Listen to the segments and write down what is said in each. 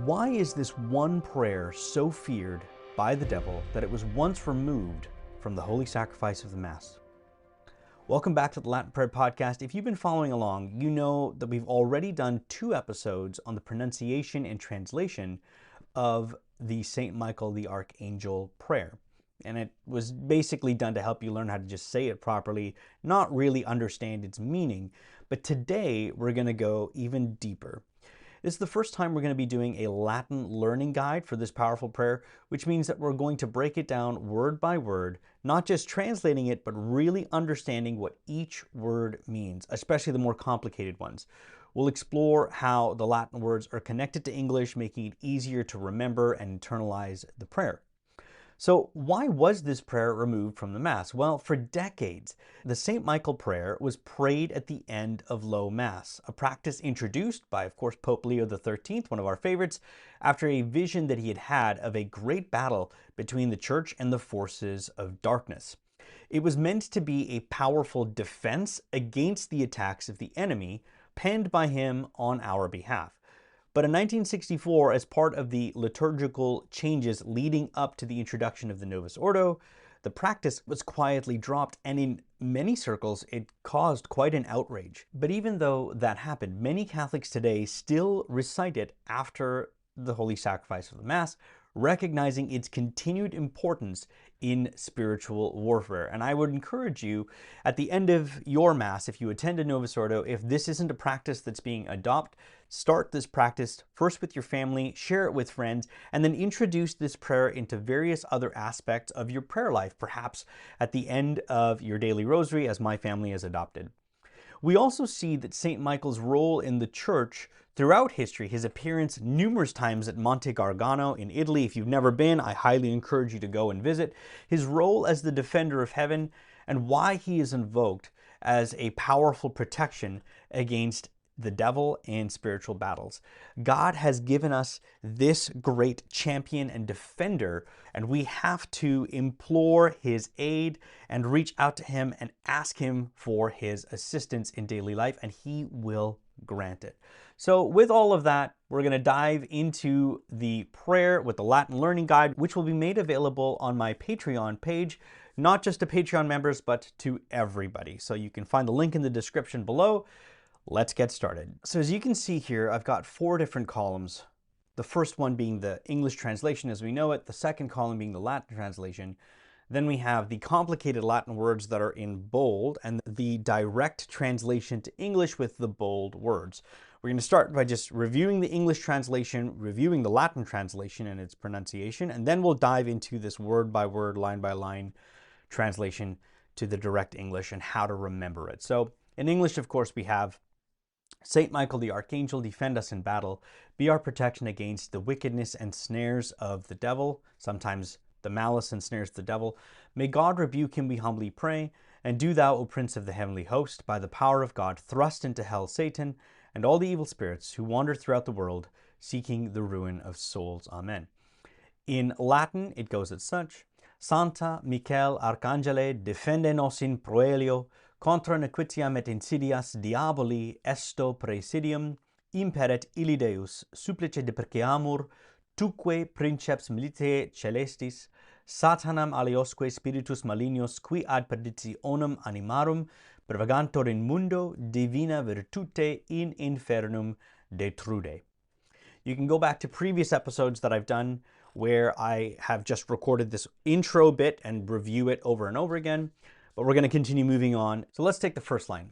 Why is this one prayer so feared by the devil that it was once removed from the holy sacrifice of the Mass? Welcome back to the Latin Prayer Podcast. If you've been following along, you know that we've already done 2 episodes on the pronunciation and translation of the St. Michael the Archangel prayer. And it was basically done to help you learn how to just say it properly, not really understand its meaning. But today we're going to go even deeper. This is the first time we're going to be doing a Latin learning guide for this powerful prayer, which means that we're going to break it down word by word, not just translating it, but really understanding what each word means, especially the more complicated ones. We'll explore how the Latin words are connected to English, making it easier to remember and internalize the prayer. So why was this prayer removed from the Mass? Well, for decades, the St. Michael prayer was prayed at the end of Low Mass, a practice introduced by, of course, Pope Leo XIII, one of our favorites, after a vision that he had had of a great battle between the Church and the forces of darkness. It was meant to be a powerful defense against the attacks of the enemy, penned by him on our behalf. But in 1964, as part of the liturgical changes leading up to the introduction of the Novus Ordo, the practice was quietly dropped, and in many circles it caused quite an outrage. But even though that happened, many Catholics today still recite it after the Holy Sacrifice of the Mass, recognizing its continued importance in spiritual warfare. And I would encourage you, at the end of your Mass, if you attend a Novus Ordo, if this isn't a practice that's being adopted, start this practice first with your family, share it with friends, and then introduce this prayer into various other aspects of your prayer life, perhaps at the end of your daily rosary, as my family has adopted. We also see that St. Michael's role in the Church throughout history, his appearance numerous times at Monte Gargano in Italy. If you've never been, I highly encourage you to go and visit. His role as the defender of heaven, and why he is invoked as a powerful protection against the devil and spiritual battles. God has given us this great champion and defender, and we have to implore his aid and reach out to him and ask him for his assistance in daily life, and he will grant it. So with all of that, we're going to dive into the prayer with the Latin learning guide, which will be made available on my Patreon page, not just to Patreon members, but to everybody. So you can find the link in the description below. Let's get started. So as you can see here, I've got 4 different columns. The first one being the English translation as we know it, the second column being the Latin translation. Then we have the complicated Latin words that are in bold, and the direct translation to English with the bold words. We're going to start by just reviewing the English translation, reviewing the Latin translation and its pronunciation, and then we'll dive into this word by word, line by line translation to the direct English and how to remember it. So in English, of course, we have St. Michael the Archangel, defend us in battle, be our protection against the wickedness and snares of the devil, sometimes the malice and snares of the devil. May God rebuke him, we humbly pray, and do thou, O Prince of the heavenly host, by the power of God, thrust into hell Satan and all the evil spirits who wander throughout the world, seeking the ruin of souls. Amen. In Latin, it goes as such: Sancta Michael Archangele, defende nos in proelio, contra nequitiam et insidias diaboli esto praesidium, imperet illi Deus, supplice deprecaamur, tuque princeps militiae celestis, Satanam aliosque spiritus malignos qui ad perditionem animarum prevagantur in mundo divina virtute in infernum detrude. You can go back to previous episodes that I've done where I have just recorded this intro bit and review it over and over again, but we're going to continue moving on. So let's take the first line.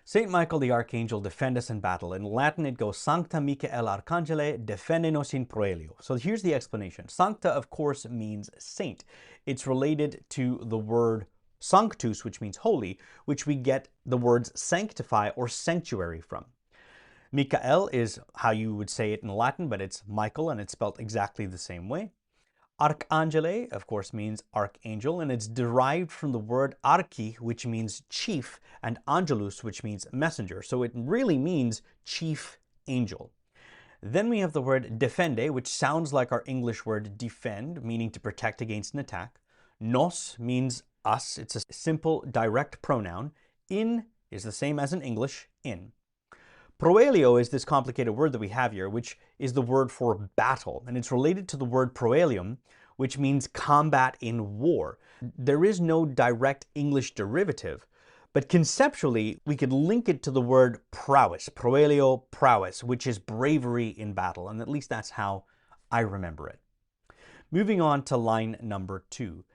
St. Michael the Archangel, defend us in battle. In Latin, it goes Sancta Michael Archangele, defende nos in proelio. So here's the explanation. Sancta, of course, means saint. It's related to the word sanctus, which means holy, which we get the words sanctify or sanctuary from. Michael is how you would say it in Latin, but it's Michael, and it's spelled exactly the same way. Archangele, of course, means archangel, and it's derived from the word archi, which means chief, and angelus, which means messenger. So it really means chief angel. Then we have the word defende, which sounds like our English word defend, meaning to protect against an attack. Nos means us. It's a simple, direct pronoun. In is the same as in English, in. Proelio is this complicated word that we have here, which is the word for battle, and it's related to the word proelium, which means combat in war. There is no direct English derivative, but conceptually, we could link it to the word prowess, proelio, prowess, which is bravery in battle, and at least that's how I remember it. Moving on to line number 2.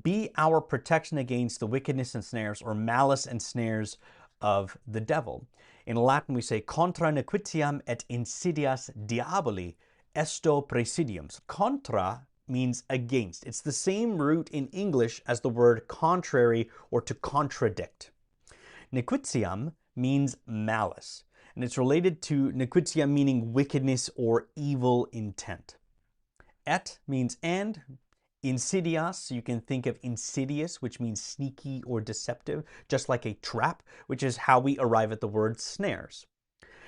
Be our protection against the wickedness and snares, or malice and snares of the devil. In Latin, we say, contra nequitiam et insidias diaboli esto praesidium. Contra means against. It's the same root in English as the word contrary or to contradict. Nequitiam means malice, and it's related to nequitiam meaning wickedness or evil intent. Et means and. Insidias, you can think of insidious, which means sneaky or deceptive, just like a trap, which is how we arrive at the word snares.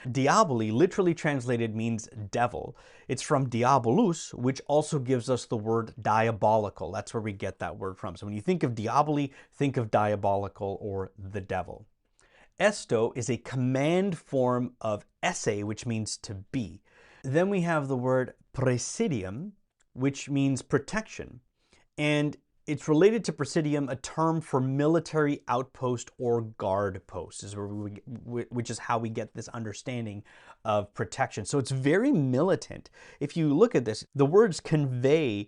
Diaboli, literally translated, means devil. It's from diabolus, which also gives us the word diabolical. That's where we get that word from. So when you think of diaboli, think of diabolical or the devil. Esto is a command form of esse, which means to be. Then we have the word praesidium, which means protection. And it's related to presidium, a term for military outpost or guard post, which is how we get this understanding of protection. So it's very militant. If you look at this, the words convey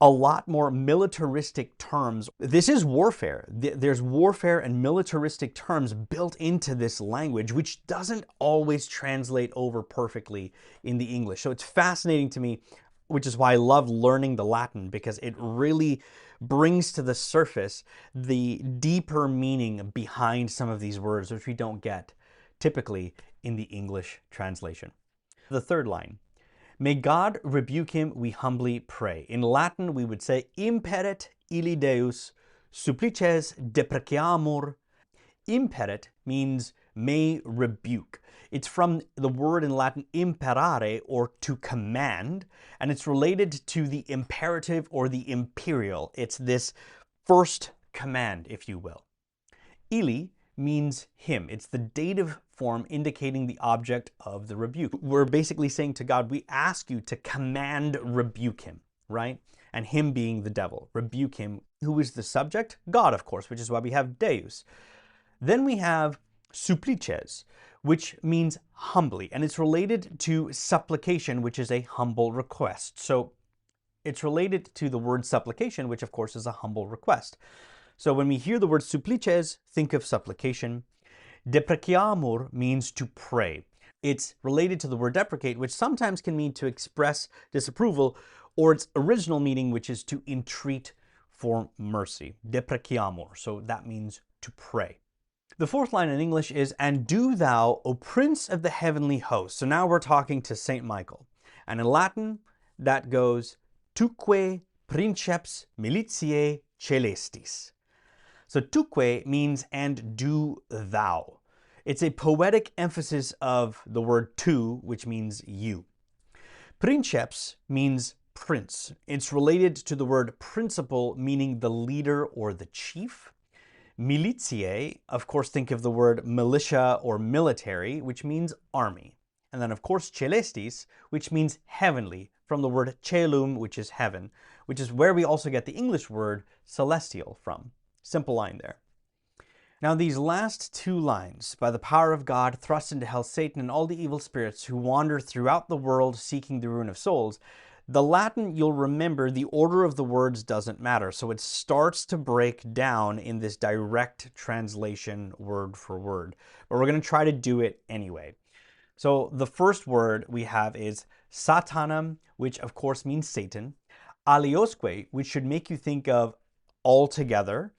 a lot more militaristic terms. This is warfare. There's warfare and militaristic terms built into this language, which doesn't always translate over perfectly in the English. So it's fascinating to me, which is why I love learning the Latin, because it really brings to the surface the deeper meaning behind some of these words, which we don't get typically in the English translation. The third line, may God rebuke him, we humbly pray. In Latin, we would say, imperet illi Deus, supplices depreciamur. Imperet means may rebuke. It's from the word in Latin imperare, or to command, and it's related to the imperative or the imperial. It's this first command, if you will. Illi means him. It's the dative form indicating the object of the rebuke. We're basically saying to God, we ask you to command rebuke him, right? And him being the devil. Rebuke him. Who is the subject? God, of course, which is why we have Deus. Then we have supplices, which means humbly, and it's related to supplication, which is a humble request. So it's related to the word supplication, which of course is a humble request. So when we hear the word supplices, think of supplication. Depreciamur means to pray. It's related to the word deprecate, which sometimes can mean to express disapproval, or its original meaning, which is to entreat for mercy. Depreciamur, so that means to pray. The fourth line in English is, and do thou, O Prince of the heavenly host. So now we're talking to Saint Michael. And in Latin, that goes, tuque princeps militiae celestis. So tuque means, and do thou. It's a poetic emphasis of the word tu, which means you. Princeps means prince. It's related to the word principal, meaning the leader or the chief. Militiae, of course, think of the word militia or military, which means army. And then, of course, celestis, which means heavenly, from the word celum, which is heaven, which is where we also get the English word celestial from. Simple line there. Now, these last two lines, by the power of God, thrust into hell Satan and all the evil spirits who wander throughout the world seeking the ruin of souls. The Latin, you'll remember, the order of the words doesn't matter. So it starts to break down in this direct translation word for word. But we're going to try to do it anyway. So the first word we have is Satanam, which of course means Satan. Aliosque, which should make you think of altogether,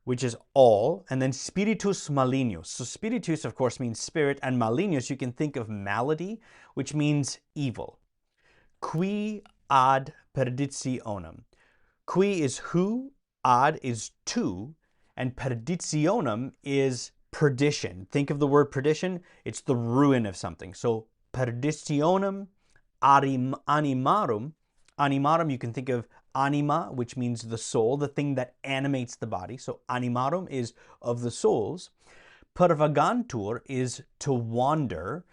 which is all. And then Spiritus Malignos. So Spiritus, of course, means spirit. And Malignos, you can think of malady, which means evil. Qui ad perditionem. Qui is who, ad is to, and perditionem is perdition. Think of the word perdition, it's the ruin of something. So perditionem animarum. Animarum, you can think of anima, which means the soul, the thing that animates the body. So animarum is of the souls. Pervagantur is to wander.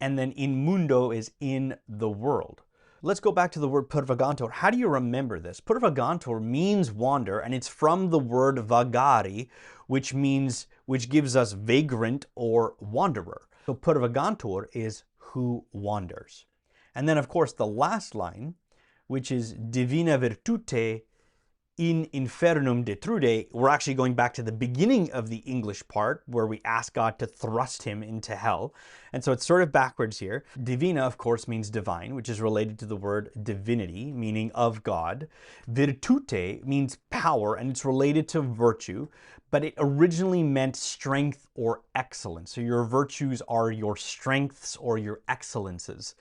and then in mundo is in the world. Let's go back to the word purvagantor. How do you remember this? Purvagantor means wander, and it's from the word vagari, which gives us vagrant or wanderer. So purvagantor is who wanders. And then, of course, the last line, which is divina virtute in infernum detrude, we're actually going back to the beginning of the English part where we ask God to thrust him into hell. And so it's sort of backwards here. Divina, of course, means divine, which is related to the word divinity, meaning of God. Virtute means power, and it's related to virtue, but it originally meant strength or excellence. So your virtues are your strengths or your excellences.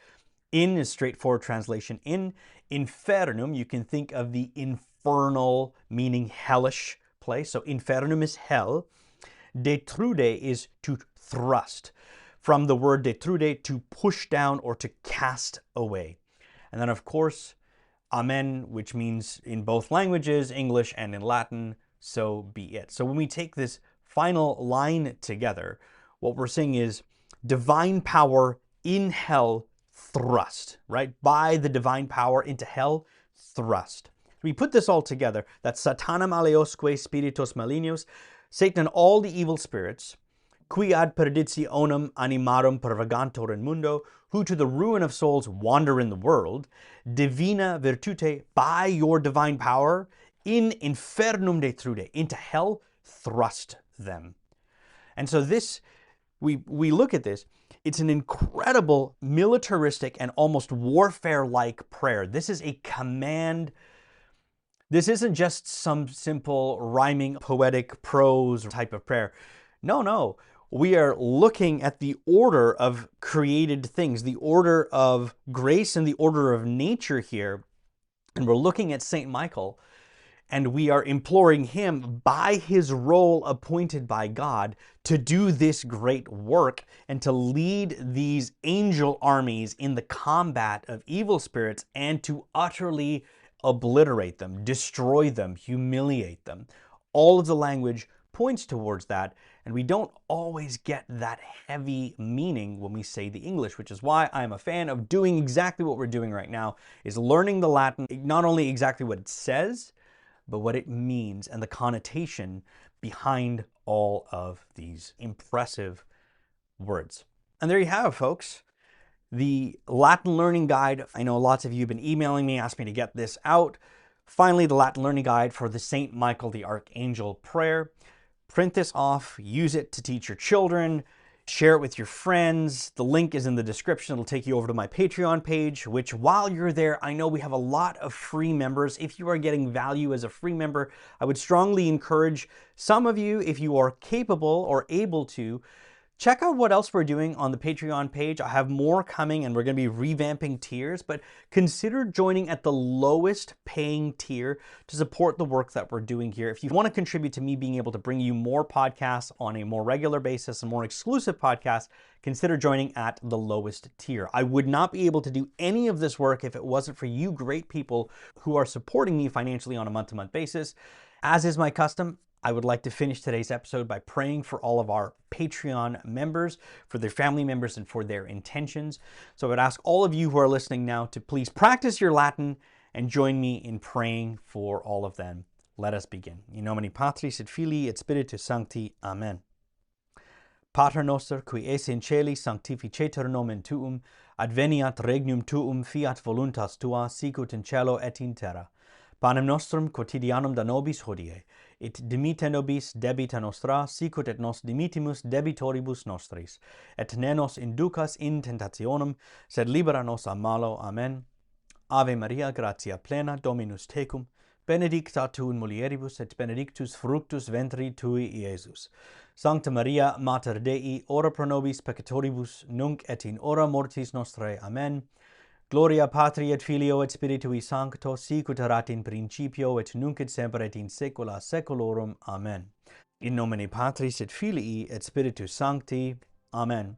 In is straightforward translation. In infernum, you can think of the infernal, meaning hellish place. So infernum is hell. Detrude is to thrust. From the word detrude, to push down or to cast away. And then, of course, amen, which means in both languages, English and in Latin, so be it. So when we take this final line together, what we're saying is divine power in hell thrust, right? By the divine power into hell, thrust. We put this all together, that Satanam aleosque spiritus malignos, Satan and all the evil spirits, qui ad perditionem animarum pervagantor in mundo, who to the ruin of souls wander in the world, divina virtute, by your divine power, in infernum detrude, into hell, thrust them. And so this, we look at this, it's an incredible militaristic and almost warfare-like prayer. This is a command. This isn't just some simple rhyming, poetic prose type of prayer. No. We are looking at the order of created things, the order of grace and the order of nature here. And we're looking at Saint Michael, and we are imploring him by his role appointed by God to do this great work and to lead these angel armies in the combat of evil spirits and to utterly obliterate them, destroy them, humiliate them. All of the language points towards that, and we don't always get that heavy meaning when we say the English, which is why I'm a fan of doing exactly what we're doing right now, is learning the Latin, not only exactly what it says, but what it means and the connotation behind all of these impressive words. And there you have it, folks. The Latin Learning Guide. I know lots of you have been emailing me, asking me to get this out. Finally, the Latin Learning Guide for the Saint Michael the Archangel prayer. Print this off, use it to teach your children, share it with your friends. The link is in the description. It'll take you over to my Patreon page, which while you're there, I know we have a lot of free members. If you are getting value as a free member, I would strongly encourage some of you, if you are capable or able to, check out what else we're doing on the Patreon page. I have more coming, and we're going to be revamping tiers, but consider joining at the lowest paying tier to support the work that we're doing here. If you want to contribute to me being able to bring you more podcasts on a more regular basis and more exclusive podcasts, consider joining at the lowest tier. I would not be able to do any of this work if it wasn't for you great people who are supporting me financially on a month-to-month basis. As is my custom, I would like to finish today's episode by praying for all of our Patreon members, for their family members, and for their intentions. So I would ask all of you who are listening now to please practice your Latin and join me in praying for all of them. Let us begin. In nomine Patris et Filii et Spiritus Sancti. Amen. Pater noster, qui es in caeli, sanctificetur nomen tuum, adveniat regnum tuum, fiat voluntas tua, sicut in cielo et in terra. Panem nostrum quotidianum da nobis hodie, et dimite nobis debita nostra, sicut et nos dimitimus debitoribus nostris, et ne nos inducas in tentationem, sed libera nos a malo. Amen. Ave Maria, gratia plena, Dominus tecum, benedicta tu in mulieribus, et benedictus fructus ventri tui, Iesus. Sancta Maria, Mater Dei, ora pro nobis peccatoribus, nunc et in hora mortis nostrae. Amen. Gloria Patri et Filio et Spiritui Sancto, sicut erat in principio et nunc et semper et in saecula saeculorum. Amen. In nomine Patris et Filii et Spiritus Sancti. Amen.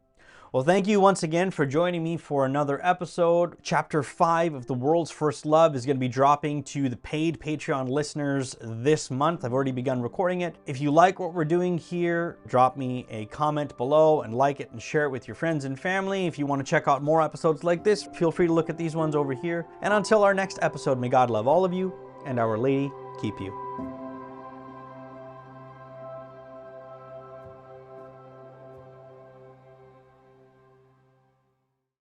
Well, thank you once again for joining me for another episode. Chapter 5 of The World's First Love is going to be dropping to the paid Patreon listeners this month. I've already begun recording it. If you like what we're doing here, drop me a comment below and like it and share it with your friends and family. If you want to check out more episodes like this, feel free to look at these ones over here. And until our next episode, may God love all of you and Our Lady keep you.